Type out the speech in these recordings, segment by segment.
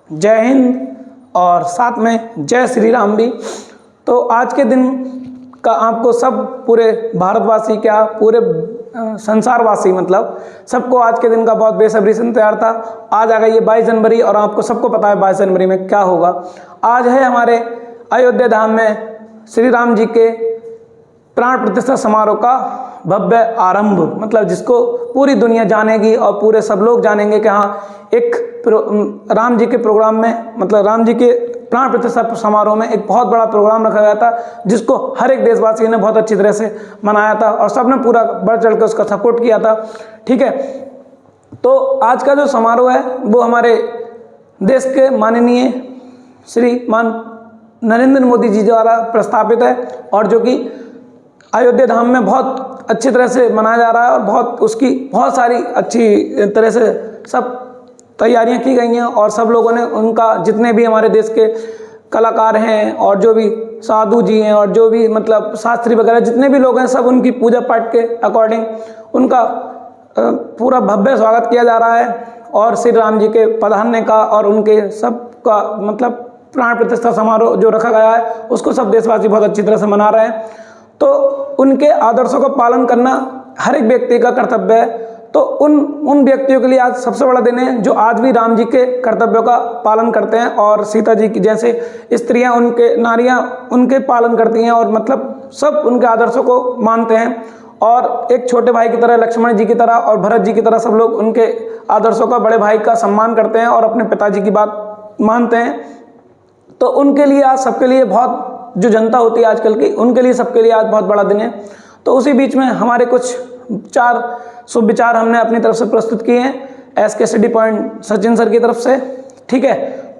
जय हिंद और साथ में जय श्री राम भी। तो आज के दिन का आपको सब पूरे भारतवासी क्या पूरे संसारवासी मतलब सबको आज के दिन का बहुत बेसब्री से इंतजार था। आज आ गई ये 22 जनवरी और आपको सबको पता है 22 जनवरी में क्या होगा। आज है हमारे अयोध्या धाम में श्री राम जी के प्राण प्रतिष्ठा समारोह का भव्य आरंभ, मतलब जिसको पूरी दुनिया जानेगी और पूरे सब लोग जानेंगे कि हाँ एक राम जी के प्रोग्राम में, मतलब राम जी के प्राण प्रतिष्ठा समारोह में एक बहुत बड़ा प्रोग्राम रखा गया था जिसको हर एक देशवासी ने बहुत अच्छी तरह से मनाया था और सबने पूरा बढ़ चढ़ कर उसका सपोर्ट किया था। ठीक है, तो आज का जो समारोह है वो हमारे देश के माननीय श्रीमान नरेंद्र मोदी जी द्वारा प्रस्तावित है और जो कि अयोध्या धाम में बहुत अच्छी तरह से मनाया जा रहा है और बहुत सारी अच्छी तरह से सब तैयारियां की गई हैं और सब लोगों ने उनका, जितने भी हमारे देश के कलाकार हैं और जो भी साधु जी हैं और जो भी मतलब शास्त्री वगैरह जितने भी लोग हैं, सब उनकी पूजा पाठ के अकॉर्डिंग उनका पूरा भव्य स्वागत किया जा रहा है और श्री राम जी के पधारने का और उनके सबका मतलब प्राण प्रतिष्ठा समारोह जो रखा गया है उसको सब देशवासी बहुत अच्छी तरह से मना रहे हैं। तो उनके आदर्शों का पालन करना हर एक व्यक्ति का कर्तव्य है। तो उन व्यक्तियों के लिए आज सबसे बड़ा दिन है जो आज भी राम जी के कर्तव्यों का पालन करते हैं और सीता जी की जैसे स्त्रियां उनके नारियां उनके पालन करती हैं और मतलब सब उनके आदर्शों को मानते हैं और एक छोटे भाई की तरह, लक्ष्मण जी की तरह और भरत जी की तरह सब लोग उनके आदर्शों का, बड़े भाई का सम्मान करते हैं और अपने पिताजी की बात मानते हैं। तो उनके लिए आज सबके लिए बहुत, जो जनता होती है आजकल की, उनके लिए सबके लिए आज बहुत बड़ा दिन है। तो उसी बीच में हमारे कुछ 4 शुभ विचार हमने अपनी तरफ से प्रस्तुत किए हैं SKCD पॉइंट सचिन सर की तरफ से। ठीक है,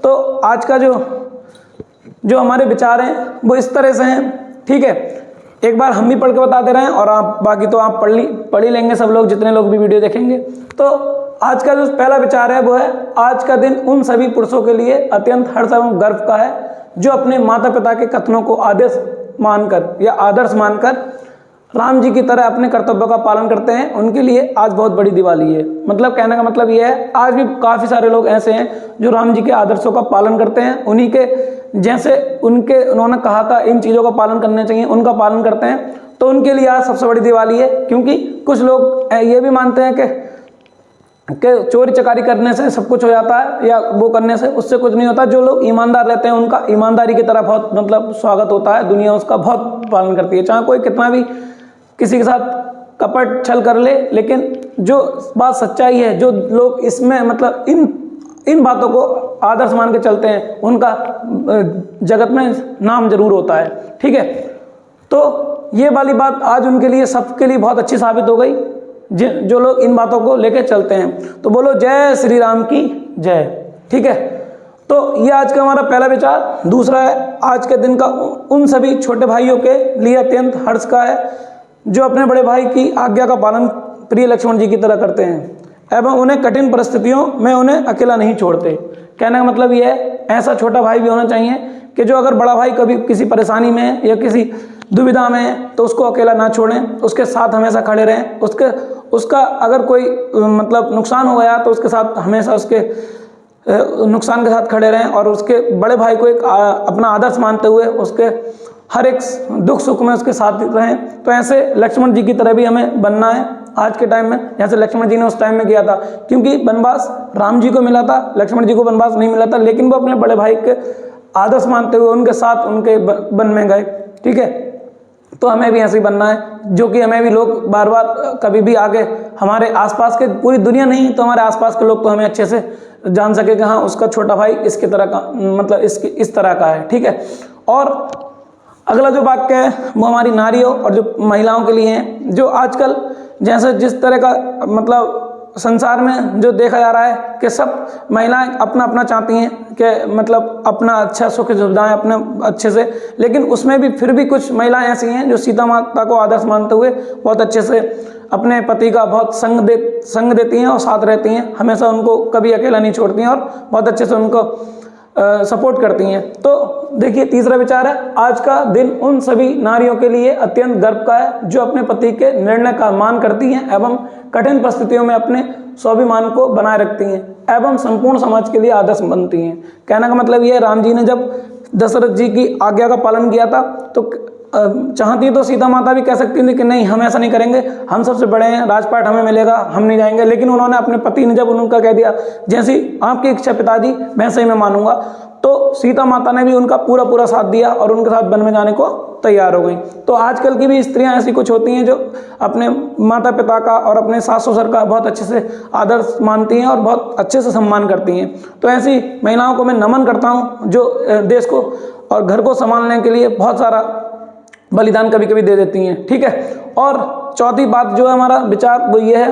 तो आज का जो हमारे विचार हैं वो इस तरह से हैं। ठीक है, एक बार हम भी पढ़ के बता दे रहे हैं और आप बाकी तो आप पढ़ ही लेंगे सब लोग, जितने लोग भी वीडियो देखेंगे। तो आज का जो पहला विचार है वो है, आज का दिन उन सभी पुरुषों के लिए अत्यंत हर्ष एवं गर्व का है जो अपने माता पिता के कथनों को आदर्श मानकर राम जी की तरह अपने कर्तव्यों का पालन करते हैं। उनके लिए आज बहुत बड़ी दिवाली है। मतलब कहने का मतलब यह है, आज भी काफ़ी सारे लोग ऐसे हैं जो राम जी के आदर्शों का पालन करते हैं, उन्हीं के जैसे उन्होंने कहा था इन चीज़ों का पालन करना चाहिए, उनका पालन करते हैं। तो उनके लिए आज सबसे बड़ी दिवाली है, क्योंकि कुछ लोग ये भी मानते हैं कि चोरी चकारी करने से सब कुछ हो जाता है या वो करने से उससे कुछ नहीं होता। जो लोग ईमानदार रहते हैं उनका ईमानदारी की तरह बहुत मतलब स्वागत होता है, दुनिया उसका बहुत पालन करती है, चाहे कोई कितना भी किसी के साथ कपट छल कर ले, लेकिन जो बात सच्चाई है, जो लोग इसमें मतलब इन बातों को आदर्श मान के चलते हैं, उनका जगत में नाम जरूर होता है। ठीक है, तो ये वाली बात आज उनके लिए, सबके लिए बहुत अच्छी साबित हो गई जो लोग इन बातों को लेकर चलते हैं। तो बोलो जय श्री राम की जय। ठीक है, तो ये आज का हमारा पहला विचार। दूसरा है, आज के दिन का उन सभी छोटे भाइयों के लिए अत्यंत हर्ष का है जो अपने बड़े भाई की आज्ञा का पालन प्रिय लक्ष्मण जी की तरह करते हैं एवं उन्हें कठिन परिस्थितियों में उन्हें अकेला नहीं छोड़ते। कहने का मतलब ये है, ऐसा छोटा भाई भी होना चाहिए कि जो अगर बड़ा भाई कभी किसी परेशानी में है या किसी दुविधा में है तो उसको अकेला ना छोड़ें, उसके साथ हमेशा खड़े रहें। उसका अगर कोई मतलब नुकसान हो गया तो उसके साथ हमेशा उसके नुकसान के साथ खड़े रहें और उसके बड़े भाई को एक अपना आदर्श मानते हुए उसके हर एक दुख सुख में उसके साथ रहें। तो ऐसे लक्ष्मण जी की तरह भी हमें बनना है आज के टाइम में, जैसे लक्ष्मण जी ने उस टाइम में किया था, क्योंकि वनवास राम जी को मिला था, लक्ष्मण जी को वनवास नहीं मिला था, लेकिन वो अपने बड़े भाई के आदर्श मानते हुए उनके साथ उनके वन में गए। ठीक है, तो हमें भी ऐसे ही बनना है, जो कि हमें भी लोग बार बार कभी भी आगे हमारे आसपास के, पूरी दुनिया नहीं तो हमारे आसपास के लोग तो हमें अच्छे से जान सके कि हाँ उसका छोटा भाई इसकी तरह का, मतलब इस तरह का है। ठीक है, और अगला जो वाक्य है वो हमारी नारियों और जो महिलाओं के लिए है, जो आजकल जैसे जिस तरह का मतलब संसार में जो देखा जा रहा है कि सब महिलाएं अपना अपना चाहती हैं कि मतलब अपना अच्छा सुख सुविधाएं अपने अच्छे से, लेकिन उसमें भी फिर भी कुछ महिलाएं ऐसी हैं जो सीता माता को आदर्श मानते हुए बहुत अच्छे से अपने पति का बहुत संग देती हैं और साथ रहती हैं, हमेशा उनको कभी अकेला नहीं छोड़ती हैं और बहुत अच्छे से उनको सपोर्ट करती हैं। तो देखिए, तीसरा विचार है, आज का दिन उन सभी नारियों के लिए अत्यंत गर्व का है जो अपने पति के निर्णय का मान करती हैं एवं कठिन परिस्थितियों में अपने स्वाभिमान को बनाए रखती हैं एवं संपूर्ण समाज के लिए आदर्श बनती हैं। कहने का मतलब ये है, राम जी ने जब दशरथ जी की आज्ञा का पालन किया था तो चाहती तो सीता माता भी कह सकती थी कि नहीं, हम ऐसा नहीं करेंगे, हम सबसे बड़े हैं, राजपाट हमें मिलेगा, हम नहीं जाएंगे। लेकिन उन्होंने अपने पति ने जब उनका कह दिया जैसी आपकी इच्छा पिताजी वैसे ही मैं मानूंगा, तो सीता माता ने भी उनका पूरा साथ दिया और उनके साथ वन में जाने को तैयार हो गई। तो आजकल की भी स्त्रियां ऐसी कुछ होती हैं जो अपने माता पिता का और अपने सास ससुर का बहुत अच्छे से आदर्श मानती हैं और बहुत अच्छे से सम्मान करती हैं। तो ऐसी महिलाओं को मैं नमन करता हूं जो देश को और घर को संभालने के लिए बहुत सारा बलिदान कभी कभी दे देती हैं। ठीक है। और चौथी बात जो है हमारा विचार वो ये है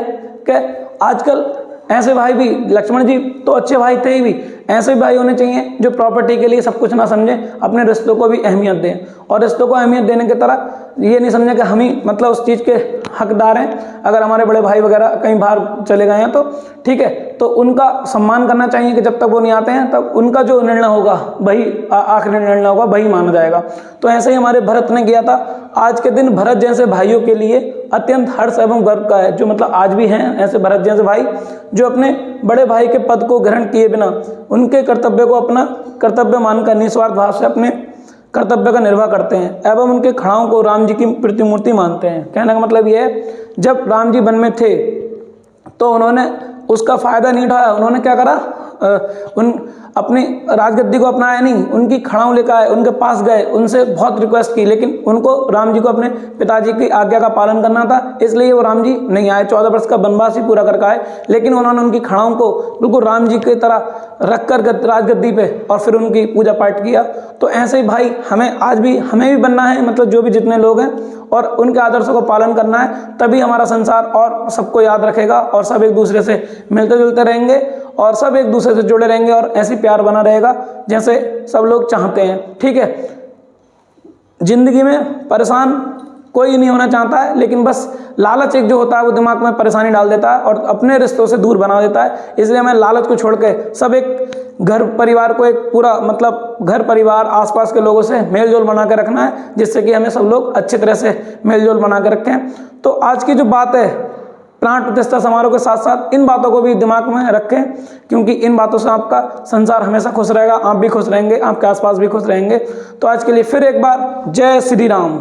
कि आजकल ऐसे भाई भी, लक्ष्मण जी तो अच्छे भाई थे ही भी, ऐसे भाई होने चाहिए जो प्रॉपर्टी के लिए सब कुछ ना समझें, अपने रिश्तों को भी अहमियत दें और रिश्तों को अहमियत देने की तरह ये नहीं समझें कि हम ही मतलब उस चीज़ के हकदार हैं। अगर हमारे बड़े भाई वगैरह कहीं बाहर चले गए हैं तो ठीक है, तो उनका सम्मान करना चाहिए कि जब तक वो नहीं आते हैं तब उनका जो निर्णय होगा वही आखिरी निर्णय होगा, वही माना जाएगा। तो ऐसे ही हमारे भरत ने किया था। आज के दिन भरत जैसे भाइयों के लिए अत्यंत हर्ष एवं गर्व का है, जो मतलब आज भी हैं ऐसे भरत जैसे भाई जो अपने बड़े भाई के पद को ग्रहण किए बिना उनके कर्तव्य को अपना कर्तव्य मानकर निस्वार्थ भाव से अपने कर्तव्य का निर्वाह करते हैं एवं उनके खड़ाओं को राम जी की प्रतिमूर्ति मानते हैं। कहने का मतलब ये है, जब राम जी वन में थे तो उन्होंने उसका फ़ायदा नहीं उठाया। उन्होंने क्या करा, उन अपनी राजगद्दी को अपनाया नहीं, उनकी खड़ाऊं लेकर आए, उनके पास गए, उनसे बहुत रिक्वेस्ट की, लेकिन उनको राम जी को अपने पिताजी की आज्ञा का पालन करना था, इसलिए वो राम जी नहीं आए। 14 वर्ष का वनवास ही पूरा करके आए, लेकिन उन्होंने उनकी खड़ाऊं को बिल्कुल राम जी की तरह रख कर राजगद्दी पे और फिर उनकी पूजा पाठ किया। तो ऐसे ही भाई हमें आज भी हमें भी बनना है, मतलब जो भी जितने लोग हैं, और उनके आदर्शों को पालन करना है, तभी हमारा संसार और सबको याद रखेगा और सब एक दूसरे से मिलते जुलते रहेंगे और सब एक दूसरे से जुड़े रहेंगे और ऐसी प्यार बना रहेगा जैसे सब लोग चाहते हैं। ठीक है। जिंदगी में परेशान कोई नहीं होना चाहता है, लेकिन बस लालच एक जो होता है वो दिमाग में परेशानी डाल देता है और अपने रिश्तों से दूर बना देता है। इसलिए हमें लालच को छोड़ के सब एक घर परिवार को एक पूरा मतलब घर परिवार आसपास के लोगों से मेलजोल बना के रखना है, जिससे कि हमें सब लोग अच्छी तरह से मेलजोल बना के रखें। तो आज की जो बात है प्राण प्रतिष्ठा समारोह के साथ साथ इन बातों को भी दिमाग में रखें, क्योंकि इन बातों से आपका संसार हमेशा खुश रहेगा, आप भी खुश रहेंगे, आपके आसपास भी खुश रहेंगे। तो आज के लिए फिर एक बार जय श्री राम।